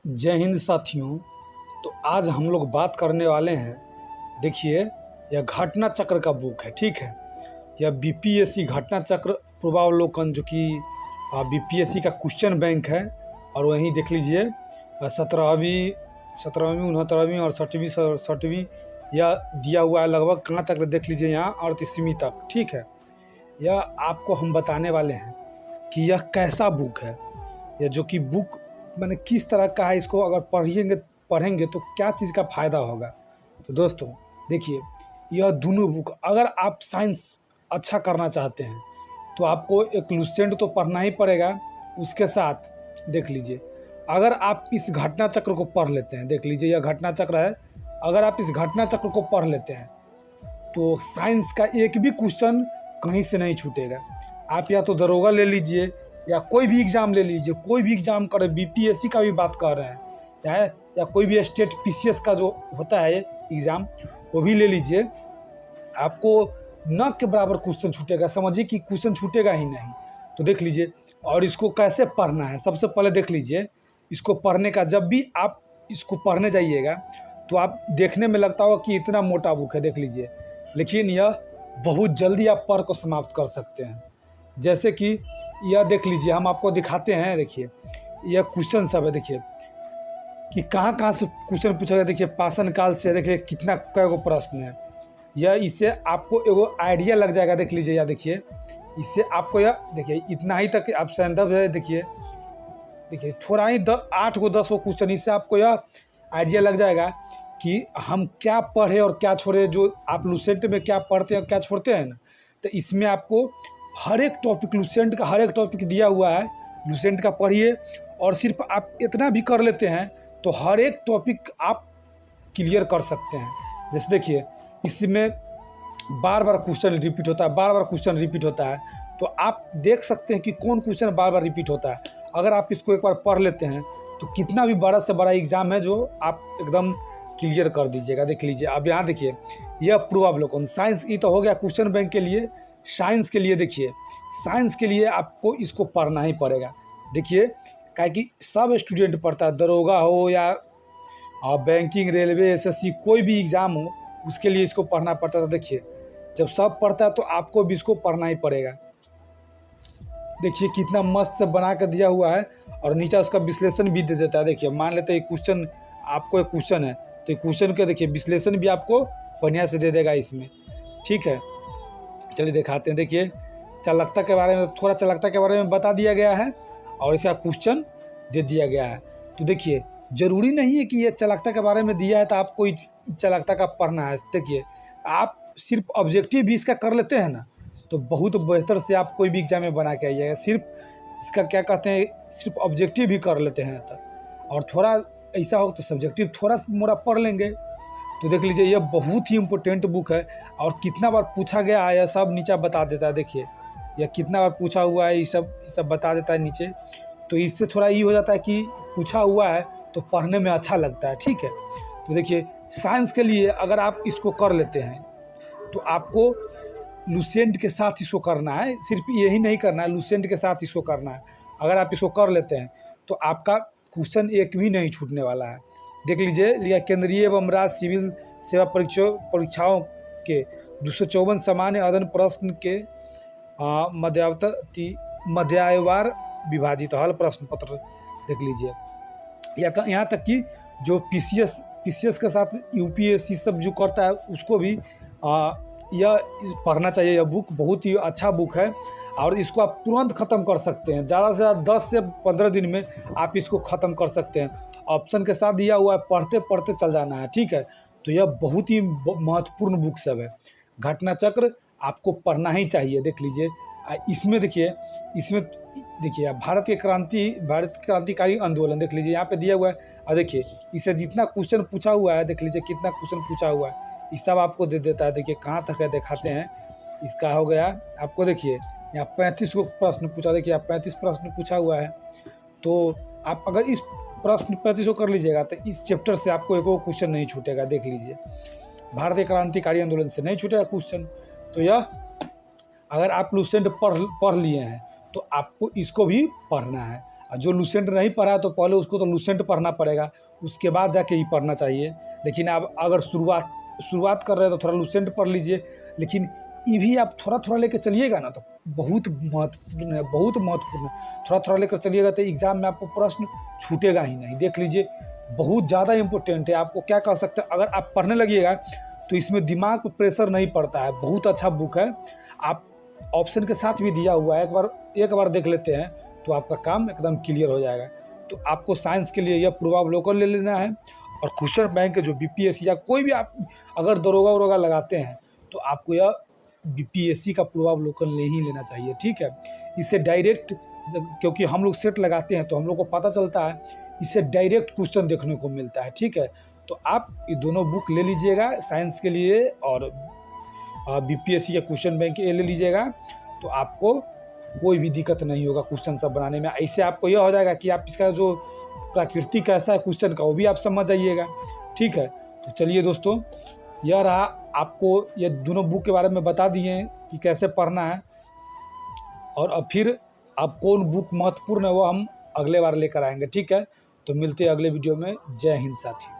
जय हिंद साथियों। तो आज हम लोग बात करने वाले हैं, देखिए यह घटना चक्र का बुक है, ठीक है। यह बीपीएससी घटना चक्र पूर्वावलोकन, जो कि बीपीएससी का क्वेश्चन बैंक है। और वहीं देख लीजिए 17वीं 19वीं और 60वीं यह दिया हुआ है, लगभग कहाँ तक देख लीजिए यहाँ 38वीं तक, ठीक है। यह आपको हम बताने वाले हैं कि यह कैसा बुक है, यह जो कि बुक मैंने किस तरह का है। इसको अगर पढ़ेंगे तो क्या चीज़ का फ़ायदा होगा। तो दोस्तों देखिए, यह दोनों बुक, अगर आप साइंस अच्छा करना चाहते हैं तो आपको एक लुसेंट तो पढ़ना ही पड़ेगा। उसके साथ देख लीजिए, अगर आप इस घटना चक्र को पढ़ लेते हैं, देख लीजिए यह घटना चक्र है, अगर आप इस घटना चक्र को पढ़ लेते हैं तो साइंस का एक भी क्वेश्चन कहीं से नहीं छूटेगा। आप या तो दरोगा ले लीजिए या कोई भी एग्ज़ाम ले लीजिए, कोई भी एग्ज़ाम करें, बीपीएससी का भी बात कर रहे हैं या कोई भी स्टेट पीसीएस का जो होता है एग्ज़ाम, वो भी ले लीजिए, आपको न के बराबर क्वेश्चन छूटेगा। समझिए कि क्वेश्चन छूटेगा ही नहीं। तो देख लीजिए, और इसको कैसे पढ़ना है, सबसे पहले देख लीजिए इसको पढ़ने का। जब भी आप इसको पढ़ने जाइएगा तो आप देखने में लगता होगा कि इतना मोटा बुक है, देख लीजिए, लेकिन यह बहुत जल्दी आप पढ़ को समाप्त कर सकते हैं। जैसे कि यह देख लीजिए, हम आपको दिखाते हैं, देखिए यह क्वेश्चन सब है, देखिए कि कहाँ कहाँ से क्वेश्चन पूछा गया। देखिए पाषाण काल से देखिए कितना कई गो प्रश्न है। यह इससे आपको एगो आइडिया लग जाएगा, देख लीजिए। या देखिए इससे आपको यह देखिए इतना ही तक आप संदर्भ है, देखिए थोड़ा ही 8 को 10 को क्वेश्चन, इससे आपको यह आइडिया लग जाएगा कि हम क्या पढ़े और क्या छोड़े। जो आप लुसेंट में क्या पढ़ते हैं और क्या छोड़ते हैं ना, तो इसमें आपको हर एक टॉपिक, लुसेंट का हर एक टॉपिक दिया हुआ है। लुसेंट का पढ़िए, और सिर्फ आप इतना भी कर लेते हैं तो हर एक टॉपिक आप क्लियर कर सकते हैं। जैसे देखिए इसमें बार बार क्वेश्चन रिपीट होता है, बार बार क्वेश्चन रिपीट होता है, तो आप देख सकते हैं कि कौन क्वेश्चन बार बार रिपीट होता है। अगर आप इसको एक बार पढ़ लेते हैं तो कितना भी बड़ा से बड़ा एग्ज़ाम है जो आप एकदम क्लियर कर दीजिएगा। देख लीजिए, अब यहाँ देखिए यह पूर्वावलोकन साइंस, ये तो हो गया क्वेश्चन बैंक के लिए। साइंस के लिए देखिए, साइंस के लिए आपको इसको पढ़ना ही पड़ेगा। देखिए काहे कि सब स्टूडेंट पढ़ता है, दरोगा हो या बैंकिंग, रेलवे, एसएससी, कोई भी एग्ज़ाम हो, उसके लिए इसको पढ़ना पड़ता था। देखिए जब सब पढ़ता है तो आपको भी इसको पढ़ना ही पड़ेगा। देखिए कितना मस्त से बना कर दिया हुआ है, और नीचे उसका विश्लेषण भी दे देता है। देखिए मान लेते हैं क्वेश्चन, आपको एक क्वेश्चन है तो क्वेश्चन के देखिए विश्लेषण भी आपको बढ़िया से दे देगा इसमें, ठीक है। चलिए दिखाते हैं। देखिए चालकता के बारे में, थोड़ा चालकता के बारे में बता दिया गया है और इसका क्वेश्चन दे दिया गया है। तो देखिए ज़रूरी नहीं है कि ये चालकता के बारे में दिया है तो आपको चालकता का पढ़ना है। देखिए आप सिर्फ ऑब्जेक्टिव भी इसका कर लेते हैं ना, तो बहुत बेहतर से आप कोई भी एग्जाम में बना के आइएगा। सिर्फ इसका क्या कहते हैं, सिर्फ ऑब्जेक्टिव भी कर लेते हैं तो, और थोड़ा ऐसा हो तो सब्जेक्टिव थोड़ा मोड़ा पढ़ लेंगे। तो देख लीजिए यह बहुत ही इम्पोर्टेंट बुक है, और कितना बार पूछा गया है यह सब नीचे बता देता है। देखिए यह कितना बार पूछा हुआ है, ये सब बता देता है नीचे। तो इससे थोड़ा ये हो जाता है कि पूछा हुआ है तो पढ़ने में अच्छा लगता है, ठीक है। तो देखिए साइंस के लिए अगर आप इसको कर लेते हैं तो आपको लुसेंट के साथ इसको करना है, सिर्फ यही नहीं करना है, लुसेंट के साथ इसको करना है। अगर आप इसको कर लेते हैं तो आपका क्वेश्चन एक भी नहीं छूटने वाला है। देख लीजिए, लिया केंद्रीय एवं राज्य सिविल सेवा परीक्षाओं के 254 सामान्य अध्ययन प्रश्न के मध्यायवार विभाजित हल प्रश्न पत्र देख लीजिए। यहाँ तक कि जो पीसीएस के साथ यूपीएससी सब जो करता है उसको भी यह पढ़ना चाहिए। यह बुक बहुत ही अच्छा बुक है, और इसको आप तुरंत ख़त्म कर सकते हैं। ज़्यादा से ज़्यादा 10 से 15 दिन में आप इसको ख़त्म कर सकते हैं। ऑप्शन के साथ दिया हुआ है, पढ़ते पढ़ते चल जाना है, ठीक है। तो यह बहुत ही महत्वपूर्ण बुक सब है। घटना चक्र आपको पढ़ना ही चाहिए। देख लीजिए इसमें देखिए, भारत क्रांतिकारी आंदोलन देख लीजिए यहाँ पे दिया हुआ है। और देखिए इससे जितना क्वेश्चन पूछा हुआ है, देख लीजिए कितना क्वेश्चन पूछा हुआ है, इस सब आपको दे देता है। देखिए कहाँ तक है दिखाते हैं। इसका हो गया आपको, देखिए यहाँ 35 को प्रश्न पूछा, देखिए आप 35 प्रश्न पूछा हुआ है। तो आप अगर इस प्रश्न 35 को कर लीजिएगा तो इस चैप्टर से आपको एक क्वेश्चन नहीं छूटेगा। देख लीजिए भारतीय क्रांतिकारी आंदोलन से नहीं छूटेगा क्वेश्चन। तो यह अगर आप लुसेंट पढ़ लिए हैं तो आपको इसको भी पढ़ना है। और जो लूसेंट नहीं पढ़ा है तो पहले उसको तो लूसेंट पढ़ना पड़ेगा, उसके बाद जाके ही पढ़ना चाहिए। लेकिन आप अगर शुरुआत कर रहे हैं तो थोड़ा लूसेंट पढ़ लीजिए, लेकिन ये भी आप थोड़ा थोड़ा लेकर चलिएगा ना तो बहुत महत्वपूर्ण है, बहुत महत्वपूर्ण है। थोड़ा थोड़ा लेकर चलिएगा तो एग्ज़ाम में आपको प्रश्न छूटेगा ही नहीं। देख लीजिए, बहुत ज़्यादा इम्पोर्टेंट है। आपको क्या कह सकते हैं, अगर आप पढ़ने लगिएगा तो इसमें दिमाग पर प्रेशर नहीं पड़ता है। बहुत अच्छा बुक है, आप ऑप्शन के साथ भी दिया हुआ है, एक बार देख लेते हैं तो आपका काम एकदम क्लियर हो जाएगा। तो आपको साइंस के लिए यह पूर्वावलोकन ले लेना है, और क्वेश्चन बैंक के जो बीपीएससी या कोई भी आप अगर दरोगा वरोगा लगाते हैं तो आपको यह बीपीएससी का पूर्वावलोकन ले ही लेना चाहिए, ठीक है। इससे डायरेक्ट, क्योंकि हम लोग सेट लगाते हैं तो हम लोग को पता चलता है, इससे डायरेक्ट क्वेश्चन देखने को मिलता है, ठीक है। तो आप ये दोनों बुक ले लीजिएगा, साइंस के लिए और बीपीएससी या क्वेश्चन बैंक ये ले लीजिएगा, तो आपको कोई भी दिक्कत नहीं होगा क्वेश्चन सब बनाने में। ऐसे आपको यह हो जाएगा कि आप इसका जो प्रकृति कैसा है क्वेश्चन का वो भी आप समझ जाइएगा, ठीक है। तो चलिए दोस्तों, यह रहा, आपको ये दोनों बुक के बारे में बता दिए कि कैसे पढ़ना है, और अब फिर अब कौन बुक महत्वपूर्ण है वो हम अगले बार लेकर आएंगे, ठीक है। तो मिलते हैं अगले वीडियो में। जय हिंद साथियों।